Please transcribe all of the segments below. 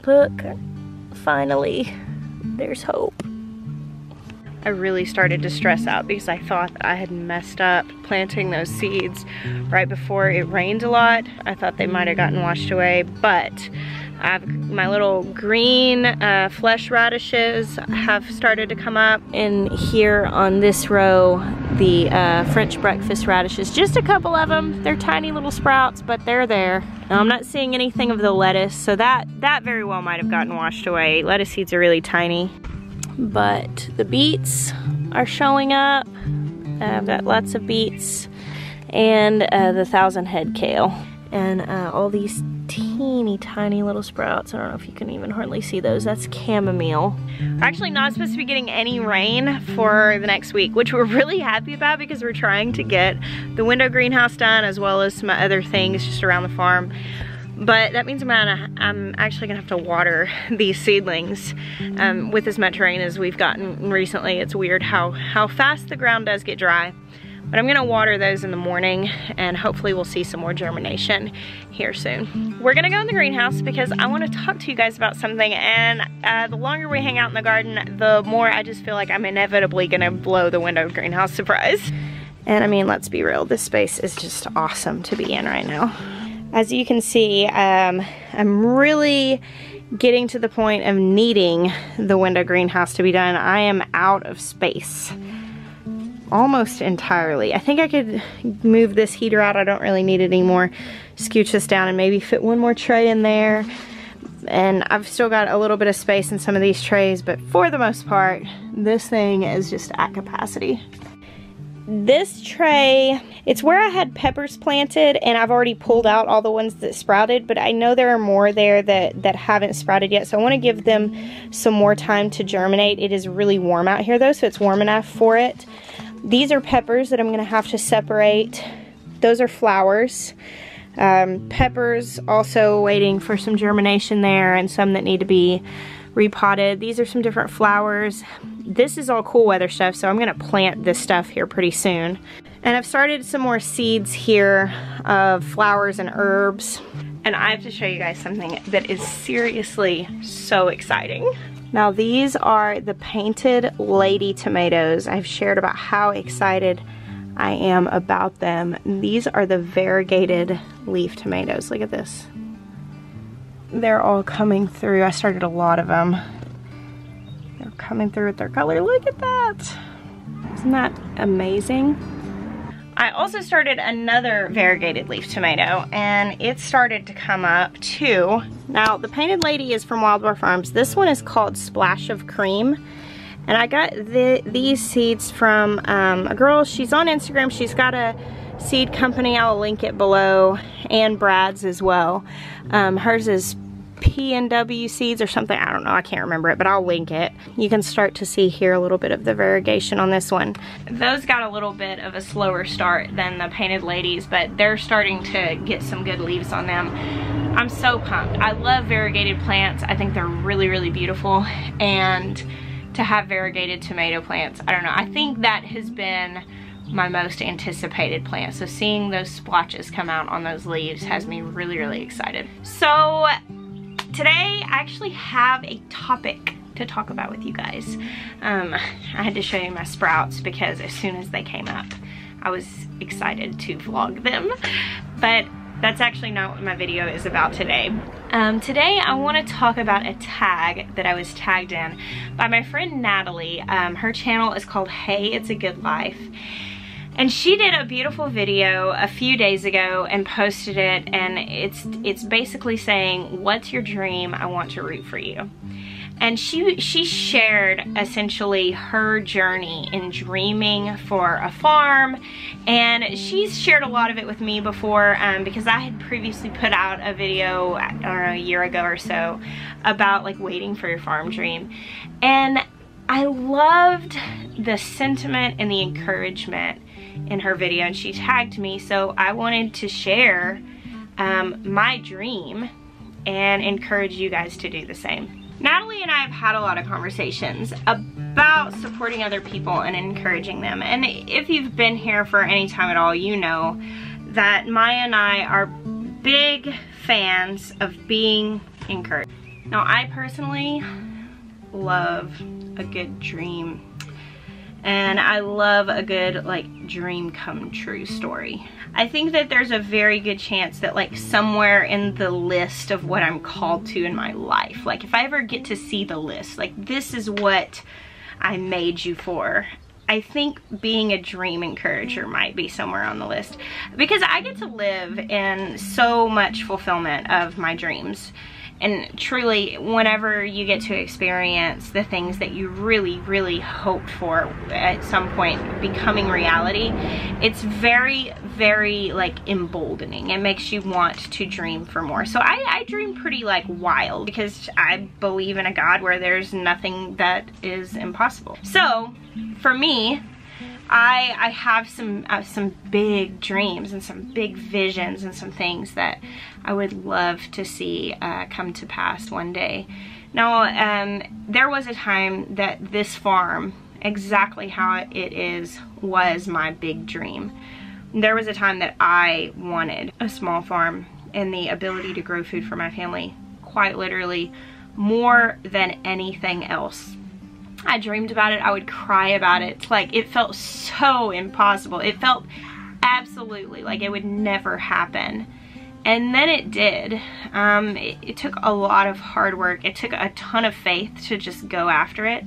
Look, finally, there's hope. I really started to stress out because I thought that I had messed up planting those seeds right before it rained a lot. I thought they might have gotten washed away, but my little green flesh radishes have started to come up. And here on this row, the French breakfast radishes, just a couple of them. They're tiny little sprouts, but they're there. Now, I'm not seeing anything of the lettuce, so that very well might have gotten washed away. Lettuce seeds are really tiny. But the beets are showing up. I've got lots of beets and the 1,000 head kale. And all these teeny tiny little sprouts. I don't know if you can even hardly see those. That's chamomile. We're actually not supposed to be getting any rain for the next week, which we're really happy about because we're trying to get the window greenhouse done as well as some other things just around the farm. But that means I'm actually gonna have to water these seedlings with as much rain as we've gotten recently. It's weird how fast the ground does get dry. But I'm gonna water those in the morning and hopefully we'll see some more germination here soon. We're gonna go in the greenhouse because I wanna talk to you guys about something, and the longer we hang out in the garden, the more I just feel like I'm inevitably gonna blow the window greenhouse surprise. And I mean, let's be real, this space is just awesome to be in right now. As you can see, I'm really getting to the point of needing the window greenhouse to be done. I am out of space. Almost entirely. I think I could move this heater out. I don't really need it anymore. Scooch this down and maybe fit one more tray in there. And I've still got a little bit of space in some of these trays, but for the most part, this thing is just at capacity. This tray, it's where I had peppers planted, and I've already pulled out all the ones that sprouted, but I know there are more there that haven't sprouted yet, so I want to give them some more time to germinate. It is really warm out here though, so it's warm enough for it. These are peppers that I'm going to have to separate. Those are flowers. Peppers also waiting for some germination there, and some that need to be repotted. These are some different flowers. This is all cool weather stuff, so I'm gonna plant this stuff here pretty soon. And I've started some more seeds here of flowers and herbs. And I have to show you guys something that is seriously so exciting. Now these are the painted lady tomatoes. I've shared about how excited I am about them. These are the variegated leaf tomatoes. Look at this. They're all coming through. I started a lot of them. They're coming through with their color. Look at that. Isn't that amazing? I also started another variegated leaf tomato, and it started to come up too. Now the painted lady is from Wild Boar Farms. This one is called Splash of Cream. And I got these seeds from a girl. She's on Instagram. She's got a seed company. I'll link it below, and Brad's as well. Hers is P&W seeds or something. I don't know. I can't remember it, but I'll link it. You can start to see here a little bit of the variegation on this one. Those got a little bit of a slower start than the painted ladies, but they're starting to get some good leaves on them. I'm so pumped. I love variegated plants. I think they're really, really beautiful. And to have variegated tomato plants, I don't know. I think that has been my most anticipated plant. So seeing those splotches come out on those leaves has me really, really excited. So today I actually have a topic to talk about with you guys. I had to show you my sprouts because as soon as they came up, I was excited to vlog them. But that's actually not what my video is about today. Today I want to talk about a tag that I was tagged in by my friend Natalie. Her channel is called Hey, It's a Good Life. And she did a beautiful video a few days ago and posted it, and it's basically saying, what's your dream? I want to root for you. And she shared essentially her journey in dreaming for a farm, and she's shared a lot of it with me before because I had previously put out a video, I don't know, a year ago or so about like waiting for your farm dream. And I loved the sentiment and the encouragement in her video, and she tagged me, so I wanted to share my dream and encourage you guys to do the same. Natalie and I have had a lot of conversations about supporting other people and encouraging them, and if you've been here for any time at all, you know that Maya and I are big fans of being encouraged. Now, I personally love a good dream, and I love a good like dream come true story. I think that there's a very good chance that like somewhere in the list of what I'm called to in my life, like if I ever get to see the list, like this is what I made you for, I think being a dream encourager might be somewhere on the list, because I get to live in so much fulfillment of my dreams. And truly, whenever you get to experience the things that you really, really hoped for at some point becoming reality, it's very, very like emboldening. It makes you want to dream for more. So I dream pretty like wild, because I believe in a God where there's nothing that is impossible. So for me, I have some big dreams and some big visions and some things that I would love to see come to pass one day. Now, there was a time that this farm, exactly how it is, was my big dream. There was a time that I wanted a small farm and the ability to grow food for my family, quite literally, more than anything else. I dreamed about it. I would cry about it. Like, it felt so impossible. It felt absolutely like it would never happen. And then it did. It took a lot of hard work. It took a ton of faith to just go after it.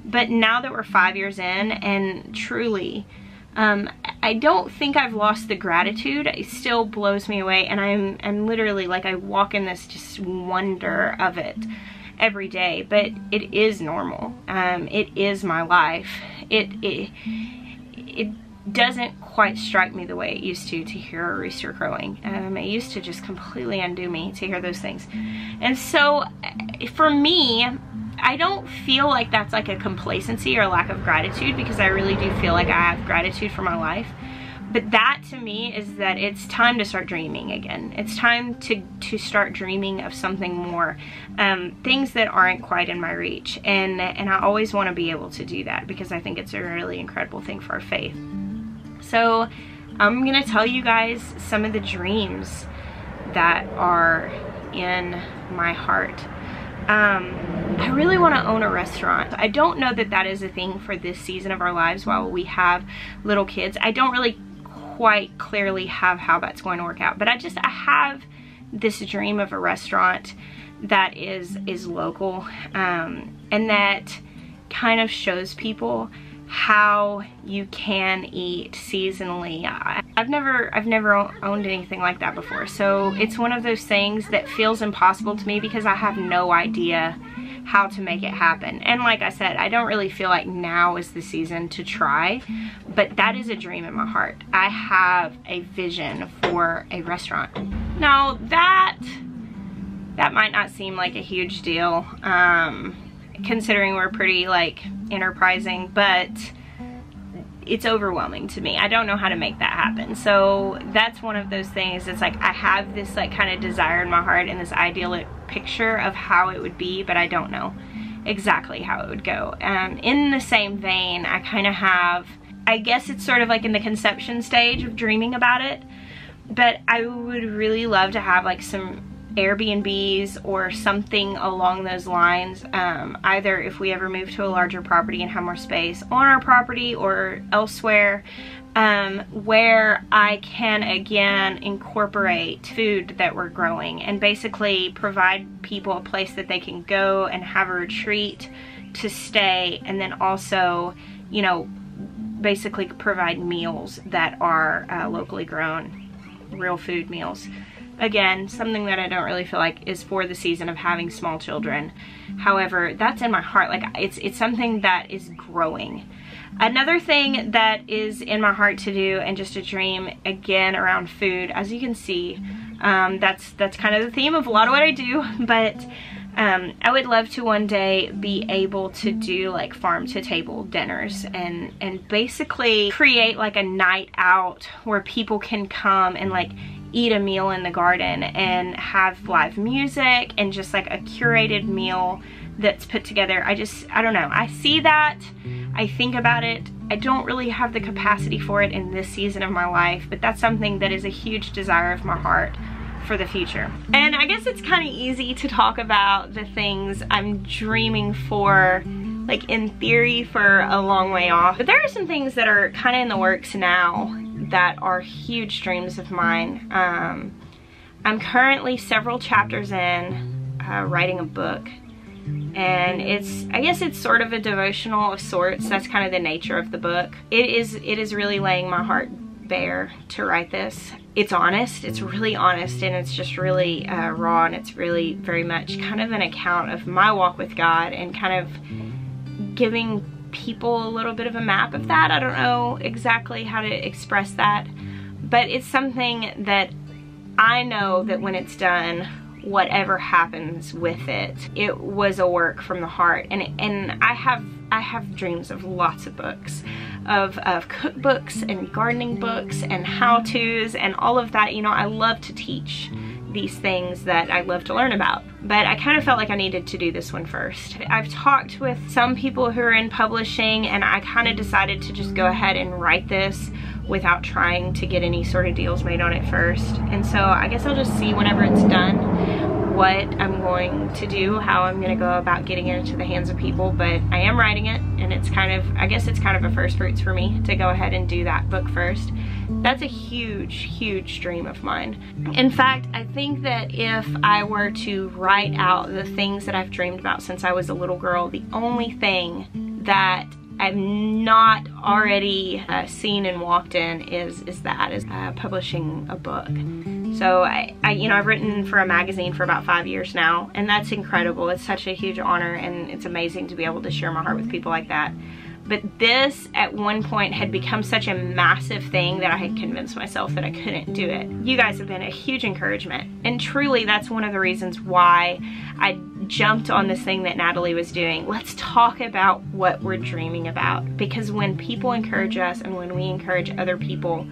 But now that we're 5 years in, and truly, I don't think I've lost the gratitude. It still blows me away. And I'm literally like, I walk in this just wonder of it every day, but it is normal. It is my life. It doesn't quite strike me the way it used to hear a rooster crowing. It used to just completely undo me to hear those things. And so for me, I don't feel like that's like a complacency or lack of gratitude, because I really do feel like I have gratitude for my life. But that to me is that it's time to start dreaming again. It's time to start dreaming of something more, things that aren't quite in my reach. And I always want to be able to do that, because I think it's a really incredible thing for our faith. So I'm gonna tell you guys some of the dreams that are in my heart. I really want to own a restaurant. I don't know that that is a thing for this season of our lives while we have little kids. I don't really quite clearly have how that's going to work out, but I have this dream of a restaurant that is local, and that kind of shows people how you can eat seasonally. I've never owned anything like that before, so it's one of those things that feels impossible to me, because I have no idea how to make it happen. And like I said, I don't really feel like now is the season to try, but that is a dream in my heart. I have a vision for a restaurant. Now that might not seem like a huge deal, considering we're pretty like enterprising, but it's overwhelming to me. I don't know how to make that happen. So that's one of those things. It's like I have this like kind of desire in my heart and this idyllic picture of how it would be, but I don't know exactly how it would go. In the same vein, I kind of have, I guess it's sort of like in the conception stage of dreaming about it, but I would really love to have like some Airbnbs or something along those lines, either if we ever move to a larger property and have more space on our property or elsewhere, where I can again incorporate food that we're growing and basically provide people a place that they can go and have a retreat to stay, and then also, you know, basically provide meals that are locally grown, real food meals. Again, something that I don't really feel like is for the season of having small children. However, that's in my heart. Like it's something that is growing. Another thing that is in my heart to do, and just a dream again around food, as you can see, that's kind of the theme of a lot of what I do, but I would love to one day be able to do like farm to table dinners and basically create like a night out where people can come and like eat a meal in the garden and have live music and just like a curated meal that's put together. I don't know. I see that. I think about it. I don't really have the capacity for it in this season of my life, but that's something that is a huge desire of my heart for the future. And I guess it's kind of easy to talk about the things I'm dreaming for, like in theory, for a long way off. But there are some things that are kind of in the works now that are huge dreams of mine. I'm currently several chapters in writing a book, and I guess it's sort of a devotional of sorts. That's kind of the nature of the book. It is really laying my heart bare to write this. It's honest, it's really honest, and it's just really raw, and it's really very much kind of an account of my walk with God and kind of giving people a little bit of a map of that. I don't know exactly how to express that, but it's something that I know that when it's done, whatever happens with it, it was a work from the heart. And I have dreams of lots of books, of cookbooks and gardening books and how-tos and all of that. You know, I love to teach these things that I love to learn about, but I kind of felt like I needed to do this one first. I've talked with some people who are in publishing, and I kind of decided to just go ahead and write this without trying to get any sort of deals made on it first. And so I guess I'll just see whenever it's done what I'm going to do, how I'm gonna go about getting it into the hands of people. But I am writing it, and it's kind of, I guess it's kind of a first fruits for me to go ahead and do that book first. That's a huge, huge dream of mine. In fact, I think that if I were to write out the things that I've dreamed about since I was a little girl, the only thing that I've not already seen and walked in is publishing a book. So I've written for a magazine for about 5 years now, and that's incredible. It's such a huge honor, and it's amazing to be able to share my heart with people like that. But this, at one point, had become such a massive thing that I had convinced myself that I couldn't do it. You guys have been a huge encouragement, and truly that's one of the reasons why I jumped on this thing that Natalie was doing. Let's talk about what we're dreaming about, because when people encourage us and when we encourage other people,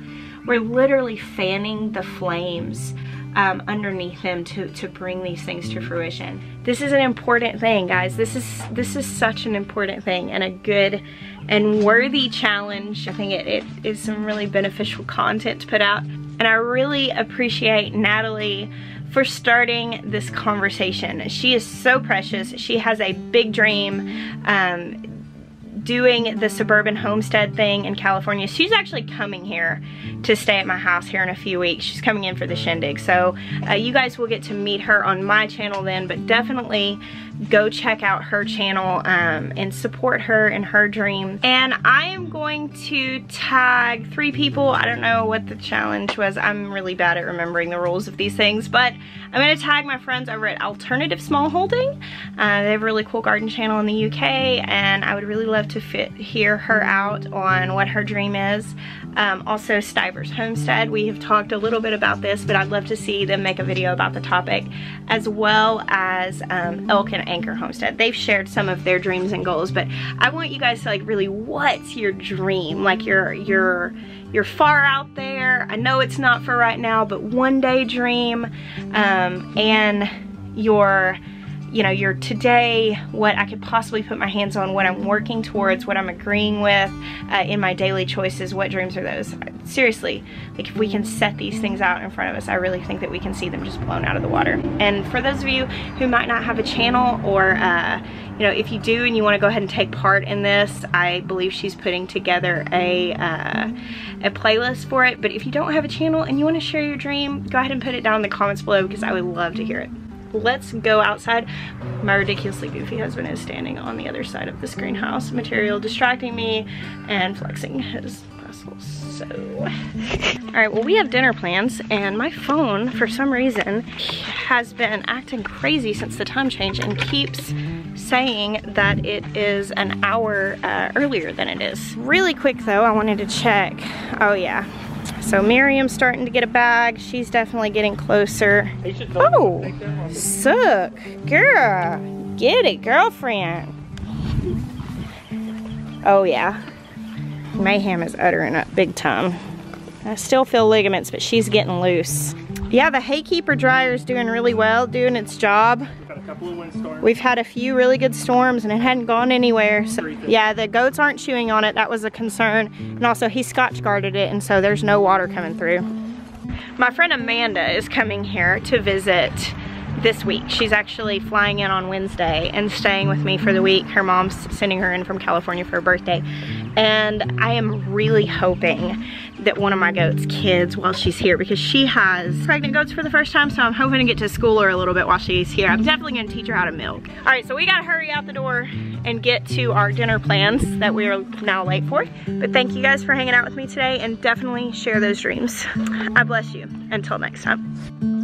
we're literally fanning the flames underneath them to bring these things to fruition. This is an important thing, guys. This is such an important thing, and a good and worthy challenge. I think it is some really beneficial content to put out, and I really appreciate Natalie for starting this conversation. She is so precious. She has a big dream, doing the suburban homestead thing in California. She's actually coming here to stay at my house here in a few weeks. She's coming in for the shindig. So you guys will get to meet her on my channel then, but definitely go check out her channel and support her in her dream. And I am going to tag 3 people. I don't know what the challenge was. I'm really bad at remembering the rules of these things, but I'm gonna tag my friends over at Alternative Smallholding. They have a really cool garden channel in the UK, and I would really love to hear her out on what her dream is. Also Stivers Homestead, we have talked a little bit about this, but I'd love to see them make a video about the topic, as well as Elk and Anchor Homestead. They've shared some of their dreams and goals, but I want you guys to, like, really, what's your dream? Like, you're far out there. I know it's not for right now, but one day dream, and your today, what I could possibly put my hands on, what I'm working towards, what I'm agreeing with in my daily choices. What dreams are those? Seriously, like, if we can set these things out in front of us, I really think that we can see them just blown out of the water. And for those of you who might not have a channel, or if you do and you want to go ahead and take part in this, I believe she's putting together a playlist for it. But if you don't have a channel and you want to share your dream, go ahead and put it down in the comments below, because I would love to hear it. Let's go outside. My ridiculously goofy husband is standing on the other side of this greenhouse material, distracting me and flexing his muscles. So, all right, well, we have dinner plans, and my phone, for some reason, has been acting crazy since the time change and keeps saying that it is an hour earlier than it is. Really quick though, I wanted to check. Oh yeah. So Miriam's starting to get a bag. She's definitely getting closer. Oh, suck, girl. Get it, girlfriend. Oh yeah. Mayhem is uttering up big time. I still feel ligaments, but she's getting loose. Yeah, the Haykeeper dryer is doing really well, doing its job. We've had a couple of windstorms. We've had a few really good storms, and it hadn't gone anywhere. So yeah, the goats aren't chewing on it. That was a concern. And also he Scotch guarded it, and so there's no water coming through. My friend Amanda is coming here to visit this week. She's actually flying in on Wednesday and staying with me for the week. Her mom's sending her in from California for her birthday. And I am really hoping that one of my goats kids while she's here, because she has pregnant goats for the first time, so I'm hoping to get to school her a little bit while she's here. I'm definitely gonna teach her how to milk. All right, so we gotta hurry out the door and get to our dinner plans that we are now late for. But thank you guys for hanging out with me today, and definitely share those dreams. I bless you. Until next time.